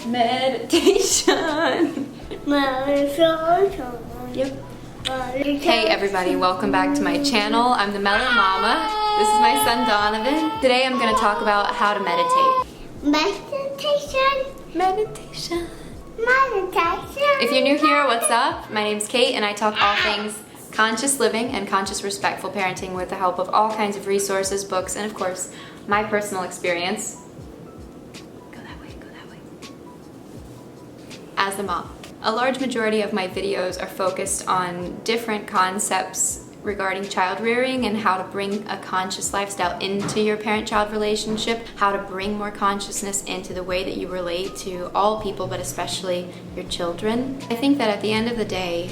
Meditation. Yep. Hey everybody, welcome back to my channel. I'm the Mellow Mama. This is my son Donovan. Today I'm going to talk about how to meditate. Meditation. If you're new here, what's up? My name's Kate and I talk all things conscious living and conscious respectful parenting with the help of all kinds of resources, books, and of course, my personal experience. Go that way. As a mom. A large majority of my videos are focused on different concepts regarding child rearing and how to bring a conscious lifestyle into your parent-child relationship, how to bring more consciousness into the way that you relate to all people, but especially your children. I think that at the end of the day,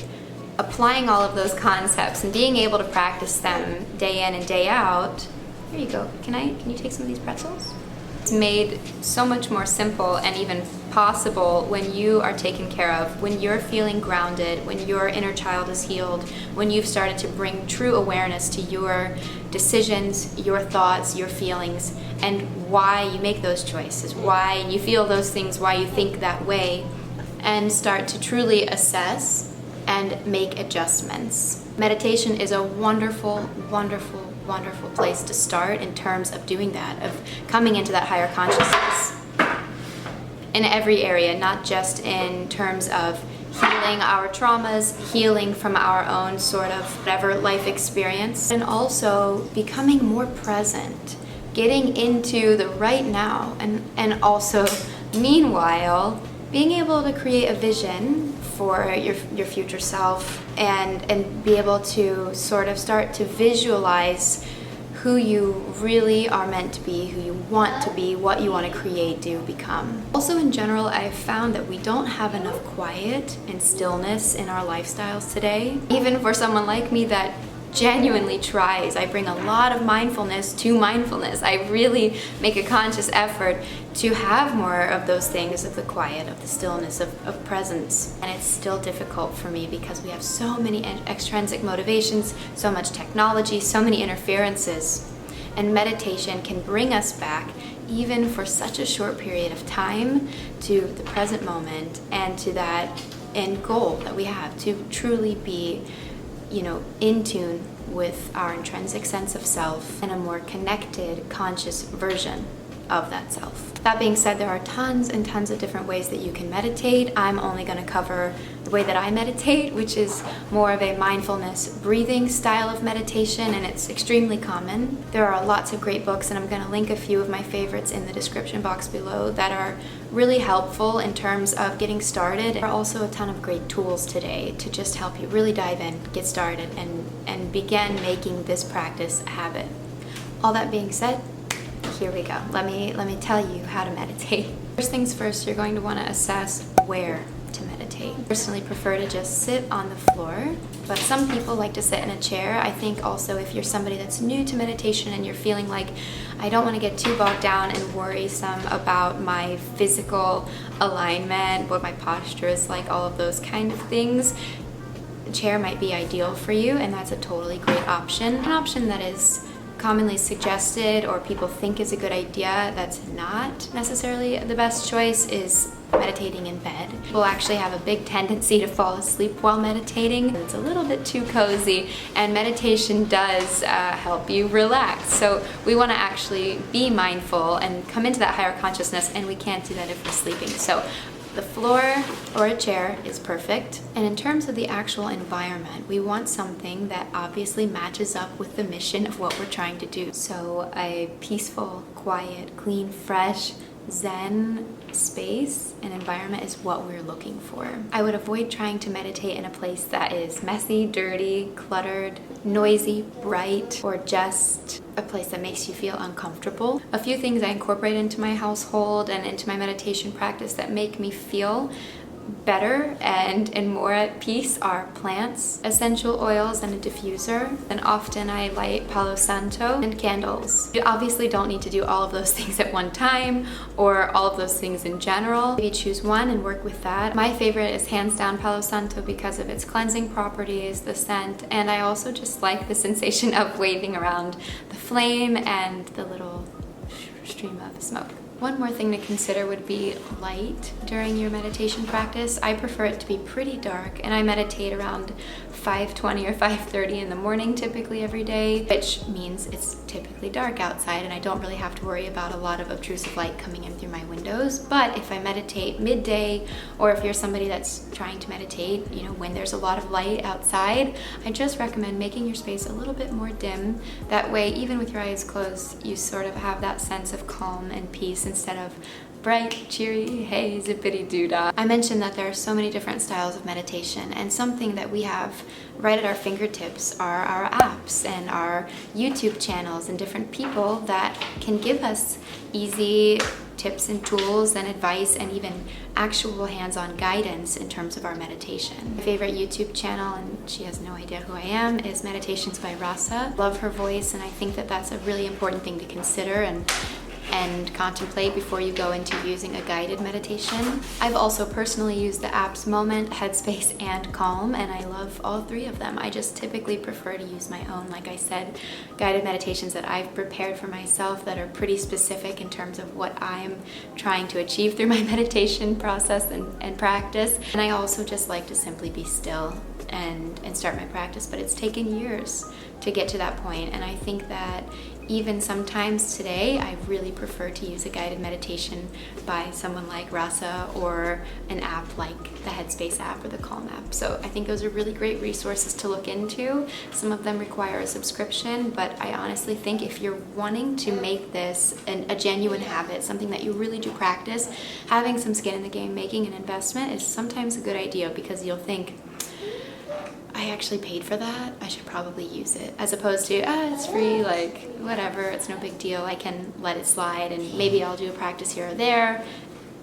applying all of those concepts and being able to practice them day in and day out, here you go, can you take some of these pretzels? It's made so much more simple and even possible when you are taken care of, when you're feeling grounded, when your inner child is healed, when you've started to bring true awareness to your decisions, your thoughts, your feelings, and why you make those choices, why you feel those things, why you think that way, and start to truly assess and make adjustments. Meditation is a wonderful, wonderful, wonderful place to start in terms of doing that, of coming into that higher consciousness in every area, not just in terms of healing our traumas, healing from our own sort of whatever life experience, and also becoming more present, getting into the right now, and also meanwhile being able to create a vision for your future self and be able to sort of start to visualize who you really are meant to be, who you want to be, what you want to create, do, become. Also in general, I've found that we don't have enough quiet and stillness in our lifestyles today. Even for someone like me that genuinely tries, I bring a lot of mindfulness to mindfulness. I really make a conscious effort to have more of those things, of the quiet, of the stillness, of presence. And it's still difficult for me because we have so many extrinsic motivations, so much technology, so many interferences. And meditation can bring us back, even for such a short period of time, to the present moment and to that end goal that we have to truly be, in tune with our intrinsic sense of self and a more connected, conscious version of that self. That being said, there are tons and tons of different ways that you can meditate. I'm only going to cover the way that I meditate, which is more of a mindfulness breathing style of meditation, and it's extremely common. There are lots of great books, and I'm going to link a few of my favorites in the description box below that are really helpful in terms of getting started. There are also a ton of great tools today to just help you really dive in, get started, and begin making this practice a habit. All that being said, here we go. Let me tell you how to meditate. First things first, you're going to want to assess where to meditate. I personally prefer to just sit on the floor, but some people like to sit in a chair. I think also if you're somebody that's new to meditation and you're feeling like, I don't want to get too bogged down and worrisome about my physical alignment, what my posture is like, all of those kind of things, the chair might be ideal for you, and that's a totally great option. An option that is commonly suggested or people think is a good idea that's not necessarily the best choice is meditating in bed. People actually have a big tendency to fall asleep while meditating. It's a little bit too cozy, and meditation does help you relax. So we want to actually be mindful and come into that higher consciousness, and we can't do that if we're sleeping. So the floor or a chair is perfect. And in terms of the actual environment, we want something that obviously matches up with the mission of what we're trying to do. So a peaceful, quiet, clean, fresh, zen space and environment is what we're looking for. I would avoid trying to meditate in a place that is messy, dirty, cluttered, noisy, bright, or just a place that makes you feel uncomfortable. A few things I incorporate into my household and into my meditation practice that make me feel better and more at peace are plants, essential oils, and a diffuser. And often I light Palo Santo and candles. You obviously don't need to do all of those things at one time or all of those things in general. Maybe choose one and work with that. My favorite is hands down Palo Santo because of its cleansing properties, the scent, and I also just like the sensation of waving around the flame and the little stream of smoke. One more thing to consider would be light during your meditation practice. I prefer it to be pretty dark, and I meditate around 5:20 or 5:30 in the morning typically every day, which means it's typically dark outside and I don't really have to worry about a lot of obtrusive light coming in through my windows. But if I meditate midday, or if you're somebody that's trying to meditate, when there's a lot of light outside, I just recommend making your space a little bit more dim. That way, even with your eyes closed, you sort of have that sense of calm and peace instead of bright, cheery, hey, zippity-doo-dah. I mentioned that there are so many different styles of meditation, and something that we have right at our fingertips are our apps and our YouTube channels and different people that can give us easy tips and tools and advice and even actual hands-on guidance in terms of our meditation. My favorite YouTube channel, and she has no idea who I am, is Meditations by Rasa. Love her voice, and I think that that's a really important thing to consider and contemplate before you go into using a guided meditation. I've also personally used the apps Moment, Headspace, and Calm, and I love all three of them. I just typically prefer to use my own, like I said, guided meditations that I've prepared for myself that are pretty specific in terms of what I'm trying to achieve through my meditation process and practice. And I also just like to simply be still and start my practice, but it's taken years to get to that point, and I think that even sometimes today, I really prefer to use a guided meditation by someone like Rasa or an app like the Headspace app or the Calm app. So I think those are really great resources to look into. Some of them require a subscription, but I honestly think if you're wanting to make this a genuine habit, something that you really do practice, having some skin in the game, making an investment is sometimes a good idea, because you'll think, I actually paid for that, I should probably use it, as opposed to, it's free, like, whatever, it's no big deal, I can let it slide, and maybe I'll do a practice here or there,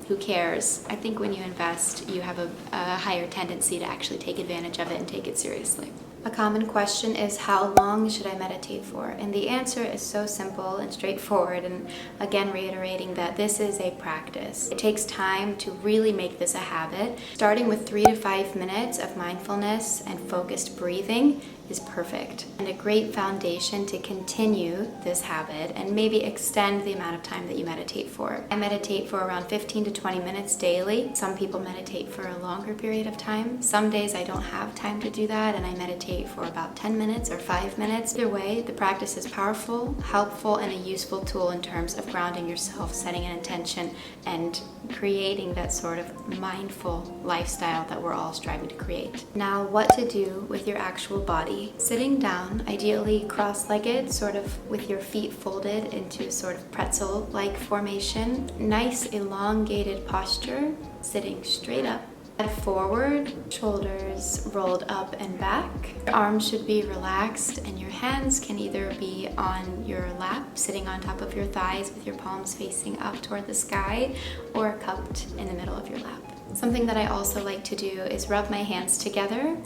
who cares? I think when you invest, you have a higher tendency to actually take advantage of it and take it seriously. A common question is, how long should I meditate for? And the answer is so simple and straightforward, and again reiterating that this is a practice. It takes time to really make this a habit. Starting with 3 to 5 minutes of mindfulness and focused breathing is perfect, and a great foundation to continue this habit and maybe extend the amount of time that you meditate for. I meditate for around 15 to 20 minutes daily. Some people meditate for a longer period of time. Some days I don't have time to do that, and I meditate for about 10 minutes or 5 minutes. Either way, the practice is powerful, helpful, and a useful tool in terms of grounding yourself, setting an intention, and creating that sort of mindful lifestyle that we're all striving to create. Now, what to do with your actual body. Sitting down, ideally cross-legged, sort of with your feet folded into sort of pretzel-like formation. Nice elongated posture, sitting straight up. Head forward, shoulders rolled up and back. Your arms should be relaxed, and your hands can either be on your lap, sitting on top of your thighs with your palms facing up toward the sky, or cupped in the middle of your lap. Something that I also like to do is rub my hands together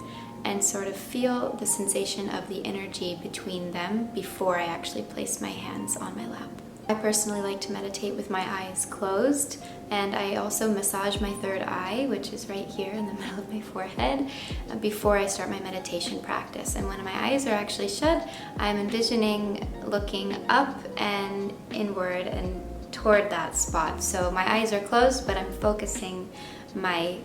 and sort of feel the sensation of the energy between them before I actually place my hands on my lap. I personally like to meditate with my eyes closed, and I also massage my third eye, which is right here in the middle of my forehead, before I start my meditation practice. And when my eyes are actually shut, I'm envisioning looking up and inward and toward that spot. So my eyes are closed, but I'm focusing my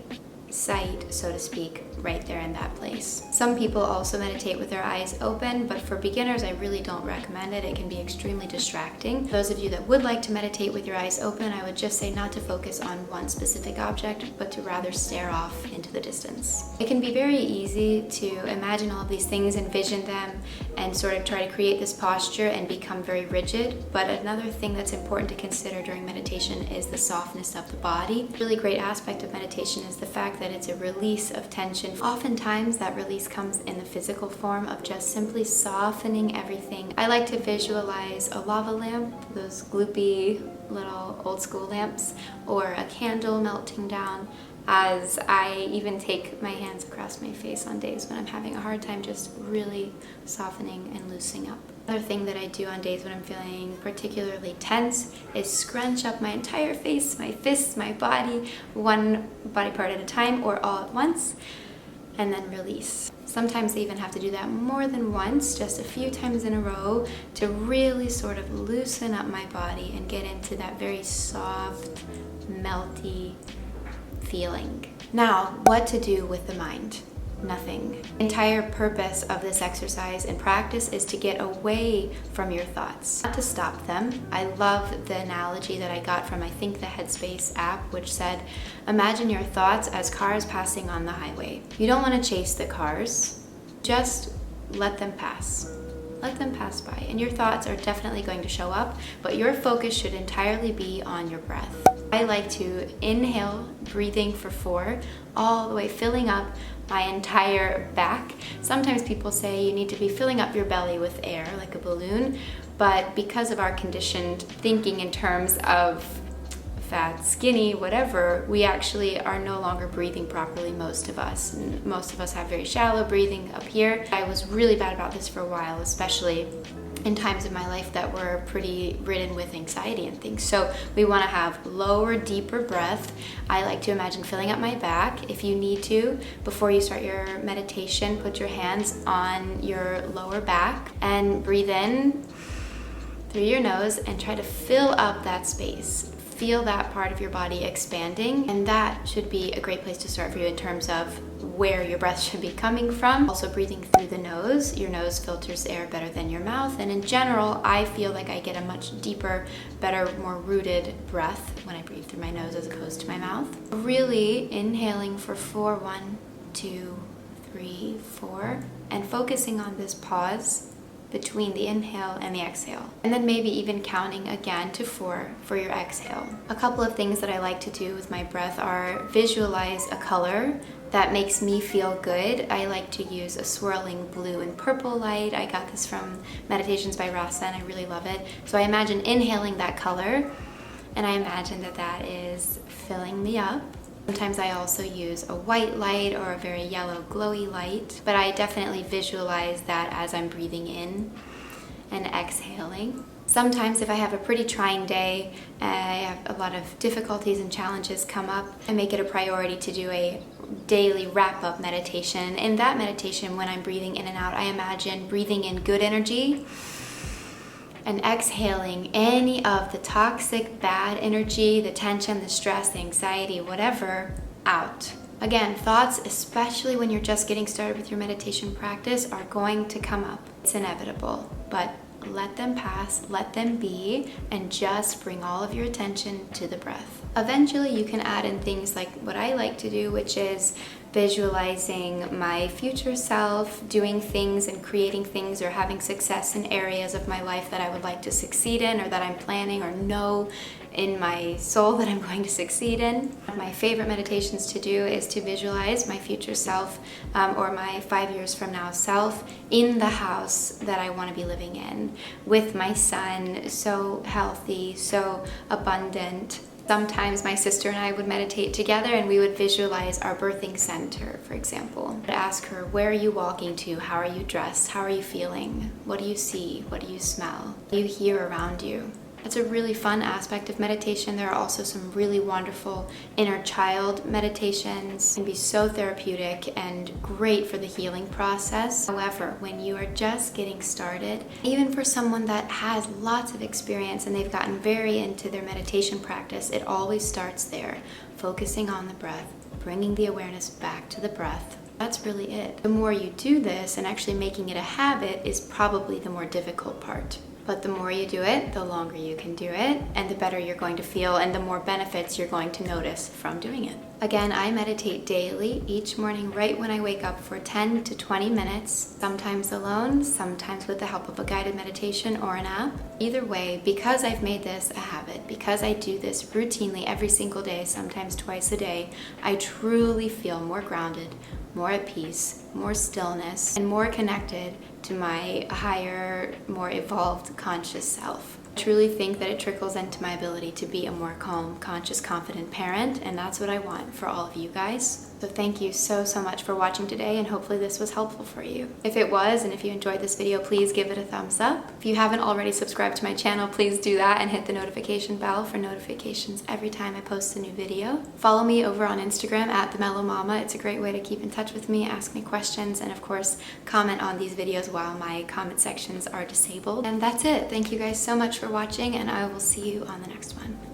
sight, so to speak, right there in that place. Some people also meditate with their eyes open, but for beginners, I really don't recommend it. It can be extremely distracting. Those of you that would like to meditate with your eyes open, I would just say not to focus on one specific object, but to rather stare off into the distance. It can be very easy to imagine all of these things, envision them, and sort of try to create this posture and become very rigid. But another thing that's important to consider during meditation is the softness of the body. A really great aspect of meditation is the fact that it's a release of tension. Oftentimes that release comes in the physical form of just simply softening everything. I like to visualize a lava lamp, those gloopy little old school lamps, or a candle melting down, as I even take my hands across my face on days when I'm having a hard time just really softening and loosening up. Another thing that I do on days when I'm feeling particularly tense is scrunch up my entire face, my fists, my body, one body part at a time or all at once, and then release. Sometimes I even have to do that more than once, just a few times in a row, to really sort of loosen up my body and get into that very soft, melty feeling. Now, what to do with the mind? Nothing. The entire purpose of this exercise and practice is to get away from your thoughts, not to stop them. I love the analogy that I got from, I think, the Headspace app, which said, imagine your thoughts as cars passing on the highway. You don't want to chase the cars, just let them pass. Let them pass by. And your thoughts are definitely going to show up, but your focus should entirely be on your breath. I like to inhale, breathing for 4, all the way filling up my entire back. Sometimes people say you need to be filling up your belly with air like a balloon, but because of our conditioned thinking in terms of fat, skinny, whatever, we actually are no longer breathing properly, most of us. And most of us have very shallow breathing up here. I was really bad about this for a while, especially in times of my life that were pretty ridden with anxiety and things. So we want to have lower, deeper breath. I like to imagine filling up my back. If you need to, before you start your meditation, put your hands on your lower back and breathe in through your nose and try to fill up that space. Feel that part of your body expanding, and that should be a great place to start for you in terms of where your breath should be coming from. Also breathing through the nose. Your nose filters air better than your mouth, and in general, I feel like I get a much deeper, better, more rooted breath when I breathe through my nose as opposed to my mouth. Really inhaling for 4, 1, 2, 3, 4, and focusing on this pause between the inhale and the exhale. And then maybe even counting again to 4 for your exhale. A couple of things that I like to do with my breath are visualize a color that makes me feel good. I like to use a swirling blue and purple light. I got this from Meditations by Rasa and I really love it. So I imagine inhaling that color, and I imagine that that is filling me up. Sometimes I also use a white light or a very yellow glowy light, but I definitely visualize that as I'm breathing in and exhaling. Sometimes if I have a pretty trying day, I have a lot of difficulties and challenges come up, I make it a priority to do a daily wrap-up meditation. In that meditation, when I'm breathing in and out, I imagine breathing in good energy and exhaling any of the toxic, bad energy, the tension, the stress, the anxiety, whatever, out. Again, thoughts, especially when you're just getting started with your meditation practice, are going to come up. It's inevitable, but let them pass, let them be, and just bring all of your attention to the breath. Eventually, you can add in things like what I like to do, which is visualizing my future self, doing things and creating things or having success in areas of my life that I would like to succeed in, or that I'm planning or know in my soul that I'm going to succeed in. One of my favorite meditations to do is to visualize my future self or my 5 years from now self in the house that I want to be living in with my son, so healthy, so abundant. Sometimes my sister and I would meditate together and we would visualize our birthing center, for example. I'd ask her, where are you walking to? How are you dressed? How are you feeling? What do you see? What do you smell? What do you hear around you? That's a really fun aspect of meditation. There are also some really wonderful inner child meditations. It can be so therapeutic and great for the healing process. However, when you are just getting started, even for someone that has lots of experience and they've gotten very into their meditation practice, it always starts there, focusing on the breath, bringing the awareness back to the breath. That's really it. The more you do this, and actually making it a habit is probably the more difficult part. But the more you do it, the longer you can do it, and the better you're going to feel, and the more benefits you're going to notice from doing it. Again, I meditate daily, each morning right when I wake up for 10 to 20 minutes, sometimes alone, sometimes with the help of a guided meditation or an app. Either way, because I've made this a habit, because I do this routinely every single day, sometimes twice a day, I truly feel more grounded, more at peace, more stillness, and more connected to my higher, more evolved conscious self. I truly think that it trickles into my ability to be a more calm, conscious, confident parent, and that's what I want for all of you guys. So thank you so much for watching today, and hopefully this was helpful for you. If it was, and if you enjoyed this video, please give it a thumbs up. If you haven't already subscribed to my channel, please do that and hit the notification bell for notifications every time I post a new video. Follow me over on Instagram at The Mellow Mama. It's a great way to keep in touch with me, ask me questions, and of course, comment on these videos while my comment sections are disabled. And that's it. Thank you guys so much for watching, and I will see you on the next one.